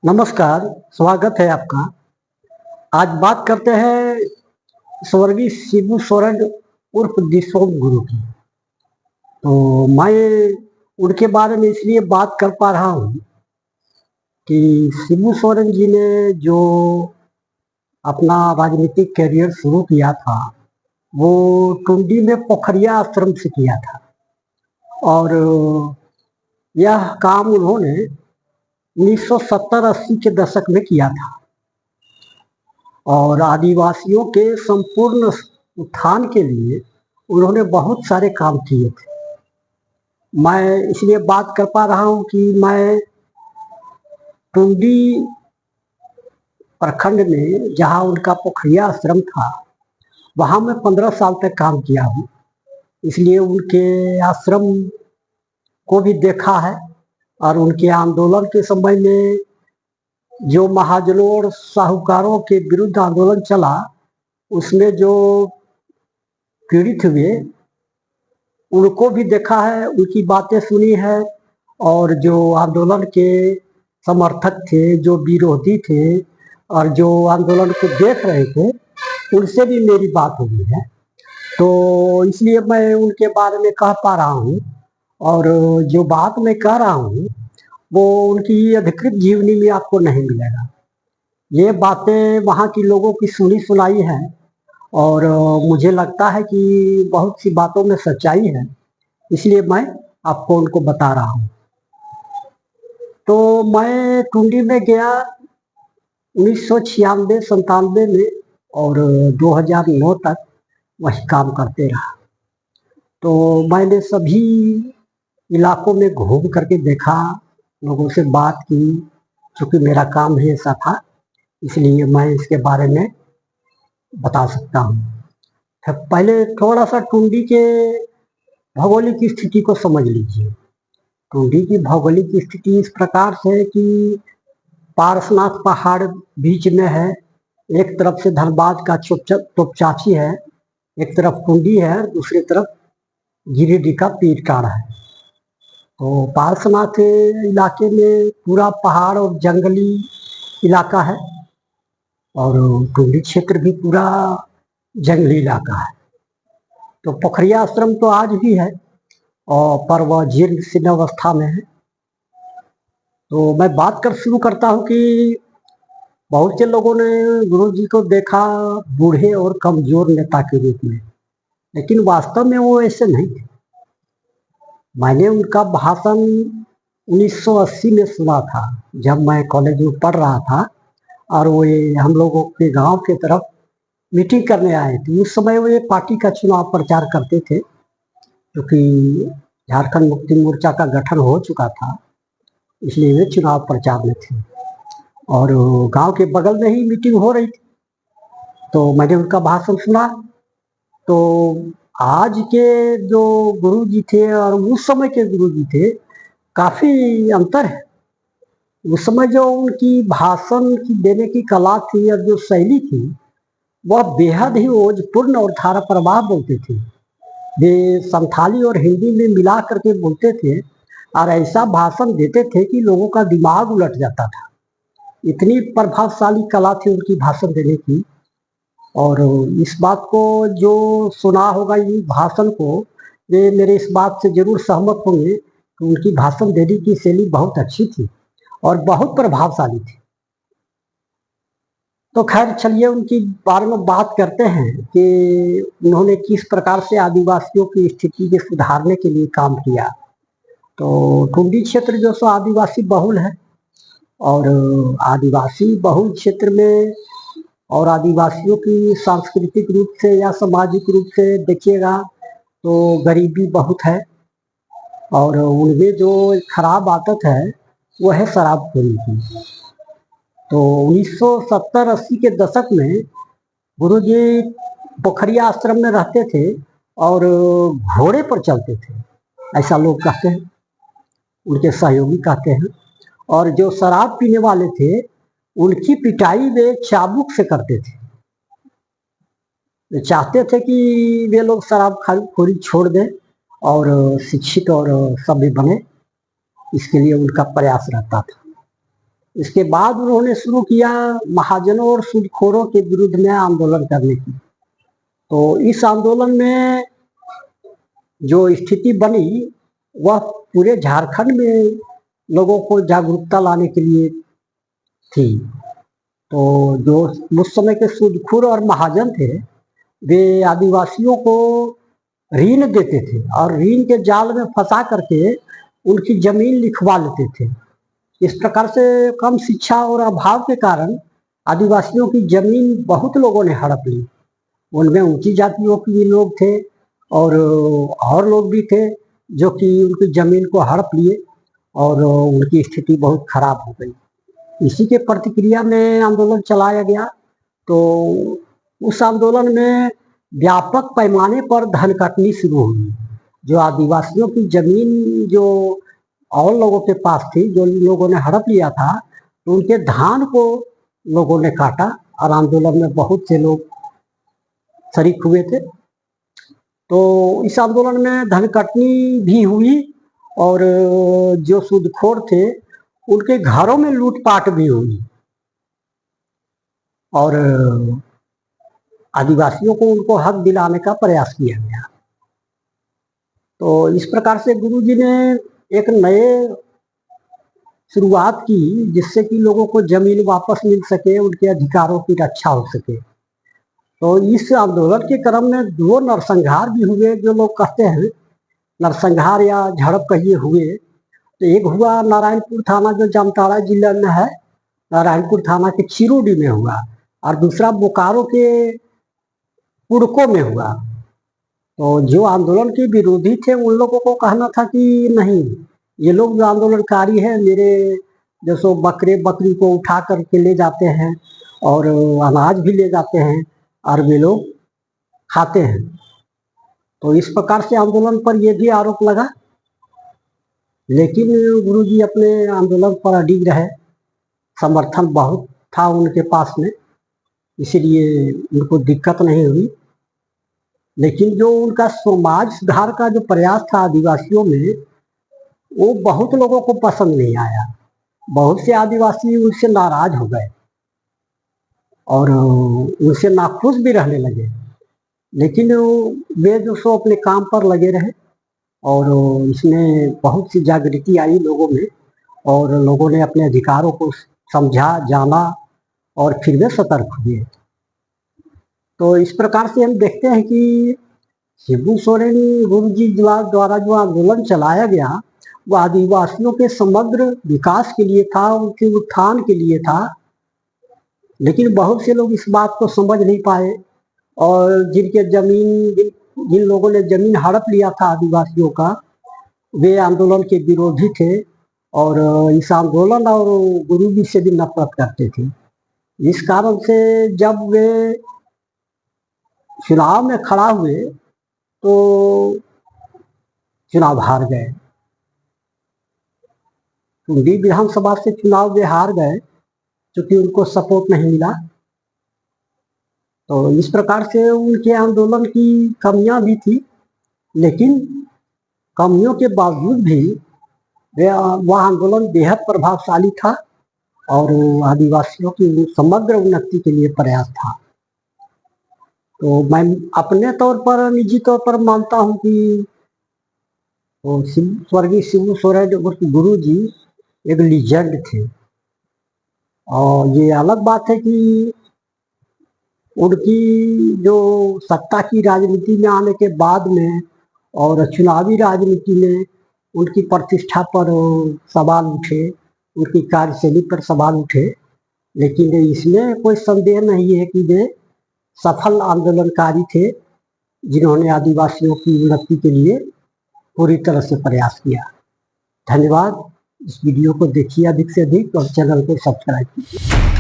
नमस्कार, स्वागत है आपका। आज बात करते हैं स्वर्गीय शिबू सोरेन उर्फ दिसोम गुरु की। तो मैं उनके बारे में इसलिए बात कर पा रहा हूँ कि शिबू सोरेन जी ने जो अपना राजनीतिक करियर शुरू किया था, वो टुंडी में पोखरिया आश्रम से किया था और यह काम उन्होंने 1970-80 के दशक में किया था और आदिवासियों के संपूर्ण उत्थान के लिए उन्होंने बहुत सारे काम किए थे। मैं इसलिए बात कर पा रहा हूँ कि मैं टुंडी प्रखंड में जहाँ उनका पोखरिया आश्रम था, वहाँ मैं 15 साल तक काम किया हूँ। इसलिए उनके आश्रम को भी देखा है और उनके आंदोलन के समय में जो महाजनों और साहूकारों के विरुद्ध आंदोलन चला, उसमें जो पीड़ित हुए उनको भी देखा है, उनकी बातें सुनी है और जो आंदोलन के समर्थक थे, जो विरोधी थे और जो आंदोलन को देख रहे थे, उनसे भी मेरी बात हुई है। तो इसलिए मैं उनके बारे में कह पा रहा हूँ और जो बात मैं कह रहा हूँ वो उनकी अधिकृत जीवनी में आपको नहीं मिलेगा। ये बातें वहाँ की लोगों की सुनी सुनाई है और मुझे लगता है कि बहुत सी बातों में सच्चाई है, इसलिए मैं आपको उनको बता रहा हूँ। तो मैं टुंडी में गया 1996-97 में और 2009 तक वही काम करते रहा। तो मैंने सभी इलाकों में घूम करके देखा, लोगों से बात की। चूँकि मेरा काम ही ऐसा था, इसलिए मैं इसके बारे में बता सकता हूँ। पहले थोड़ा-सा टुंडी के भौगोलिक स्थिति को समझ लीजिए। टुंडी की भौगोलिक स्थिति इस प्रकार से है कि पारसनाथ पहाड़ बीच में है, एक तरफ से धनबाद का तोपचांची है, एक तरफ टुंडी है, दूसरी तरफ गिरिडीह का पीरटांड़ है। तो पारसनाथ इलाके में पूरा पहाड़ और जंगली इलाका है और टुंडी क्षेत्र भी पूरा जंगली इलाका है। तो पोखरिया आश्रम तो आज भी है और पर वह जीर्ण शीर्ण अवस्था में है। तो मैं बात कर शुरू करता हूँ कि बहुत से लोगों ने गुरु जी को देखा बूढ़े और कमजोर नेता के रूप में, लेकिन वास्तव में वो ऐसे नहीं थे। मैंने उनका भाषण 1980 में सुना था, जब मैं कॉलेज में पढ़ रहा था और वो हम लोगों के गांव के तरफ मीटिंग करने आए थे। उस समय वो ये पार्टी का चुनाव प्रचार करते थे, क्योंकि झारखंड मुक्ति मोर्चा का गठन हो चुका था, इसलिए वे चुनाव प्रचार में थे और गांव के बगल में ही मीटिंग हो रही थी। तो मैंने उनका भाषण सुना। तो आज के जो गुरु जी थे और उस समय के गुरु जी थे, काफी अंतर है। उस समय जो उनकी भाषण की देने की कला थी और जो शैली थी, वह बेहद ही ओजपूर्ण और धारा प्रवाह बोलते थे। वे संथाली और हिंदी में मिला करके बोलते थे और ऐसा भाषण देते थे कि लोगों का दिमाग उलट जाता था। इतनी प्रभावशाली कला थी उनकी भाषण देने की। और इस बात को जो सुना होगा इस भाषण को, वे मेरे इस बात से जरूर सहमत होंगे कि उनकी भाषण देने की शैली बहुत अच्छी थी और बहुत प्रभावशाली थी। तो खैर चलिए उनकी बारे में बात करते हैं कि उन्होंने किस प्रकार से आदिवासियों की स्थिति के सुधारने के लिए काम किया। तो टुंडी क्षेत्र जो सो आदिवासी बहुल है और आदिवासी बहुल क्षेत्र में और आदिवासियों की सांस्कृतिक रूप से या सामाजिक रूप से देखिएगा तो गरीबी बहुत है और उनमें जो खराब आदत है वो है शराबखोरी की। तो 1970-80 के दशक में गुरुजी पोखरिया आश्रम में रहते थे और घोड़े पर चलते थे, ऐसा लोग कहते हैं, उनके सहयोगी कहते हैं। और जो शराब पीने वाले थे उनकी पिटाई वे चाबुक से करते थे। वे चाहते थे कि वे लोग शराब खोरी छोड़ दें और शिक्षित और सभ्य बने, इसके लिए उनका प्रयास रहता था। इसके बाद उन्होंने शुरू किया महाजनों और सूदखोरों के विरुद्ध में आंदोलन करने की। तो इस आंदोलन में जो स्थिति बनी वह पूरे झारखंड में लोगों को जागरूकता लाने के लिए थी। तो जो उस समय के सूदखोर और महाजन थे वे आदिवासियों को ऋण देते थे और ऋण के जाल में फंसा करके उनकी जमीन लिखवा लेते थे। इस प्रकार से कम शिक्षा और अभाव के कारण आदिवासियों की जमीन बहुत लोगों ने हड़प ली। उनमें ऊंची जातियों के भी लोग थे और लोग भी थे जो कि उनकी जमीन को हड़प लिए और उनकी स्थिति बहुत खराब हो गई। इसी के प्रतिक्रिया में आंदोलन चलाया गया। तो उस आंदोलन में व्यापक पैमाने पर धन कटनी शुरू हुई। जो आदिवासियों की जमीन जो और लोगों के पास थी, जो लोगों ने हड़प लिया था, तो उनके धान को लोगों ने काटा और आंदोलन में बहुत से लोग शरीक हुए थे। तो इस आंदोलन में धन कटनी भी हुई और जो सूदखोर थे उनके घरों में लूटपाट भी हुई और आदिवासियों को उनको हक दिलाने का प्रयास किया गया। तो इस प्रकार से गुरुजी ने एक नए शुरुआत की जिससे कि लोगों को जमीन वापस मिल सके, उनके अधिकारों की रक्षा हो सके। तो इस आंदोलन के क्रम में 2 नरसंहार भी हुए, जो लोग कहते हैं नरसंहार या झड़प कहिए हुए। तो एक हुआ नारायणपुर थाना जो जामताड़ा जिला में है, नारायणपुर थाना के चिरोडी में हुआ, और दूसरा बोकारो के कुड़को में हुआ। तो जो आंदोलन के विरोधी थे उन लोगों को कहना था कि नहीं, ये लोग जो आंदोलनकारी हैं मेरे जो सो बकरे बकरी को उठा करके ले जाते हैं और अनाज भी ले जाते हैं और वे लोग खाते हैं। तो इस प्रकार से आंदोलन पर यह भी आरोप लगा, लेकिन गुरुजी अपने आंदोलन पर अडिग रहे। समर्थन बहुत था उनके पास में, इसीलिए उनको दिक्कत नहीं हुई। लेकिन जो उनका समाज सुधार का जो प्रयास था आदिवासियों में, वो बहुत लोगों को पसंद नहीं आया। बहुत से आदिवासी उनसे नाराज हो गए और उनसे नाखुश भी रहने लगे। लेकिन वे जो सो अपने काम पर लगे रहे और इसमें बहुत सी जागृति आई लोगों में और लोगों ने अपने अधिकारों को समझा, जाना और फिर वे सतर्क हुए। तो इस प्रकार से हम देखते हैं कि शिबू सोरेन गुरुजी द्वारा जो आंदोलन चलाया गया वो आदिवासियों के समग्र विकास के लिए था, उनके उत्थान के लिए था। लेकिन बहुत से लोग इस बात को समझ नहीं पाए और जिन लोगों ने जमीन हड़प लिया था आदिवासियों का, वे आंदोलन के विरोधी थे और इस आंदोलन और गुरुजी से भी नफरत करते थे। इस कारण से जब वे चुनाव में खड़ा हुए तो चुनाव हार गए। टुंडी विधानसभा से चुनाव वे हार गए क्योंकि उनको सपोर्ट नहीं मिला। तो इस प्रकार से उनके आंदोलन की कमियां भी थी, लेकिन कमियों के बावजूद भी वह आंदोलन बेहद प्रभावशाली था और आदिवासियों की समग्र उन्नति के लिए प्रयास था। तो मैं अपने तौर पर, निजी तौर पर मानता हूँ कि स्वर्गीय शिबू सोरेन गुरु जी एक लीजेंड थे। और ये अलग बात है कि उनकी जो सत्ता की राजनीति में आने के बाद में और चुनावी राजनीति में उनकी प्रतिष्ठा पर सवाल उठे, उनकी कार्यशैली पर सवाल उठे। लेकिन इसमें कोई संदेह नहीं है कि वे सफल आंदोलनकारी थे जिन्होंने आदिवासियों की उन्नति के लिए पूरी तरह से प्रयास किया। धन्यवाद। इस वीडियो को देखिए अधिक से अधिक और चैनल को सब्सक्राइब कीजिए।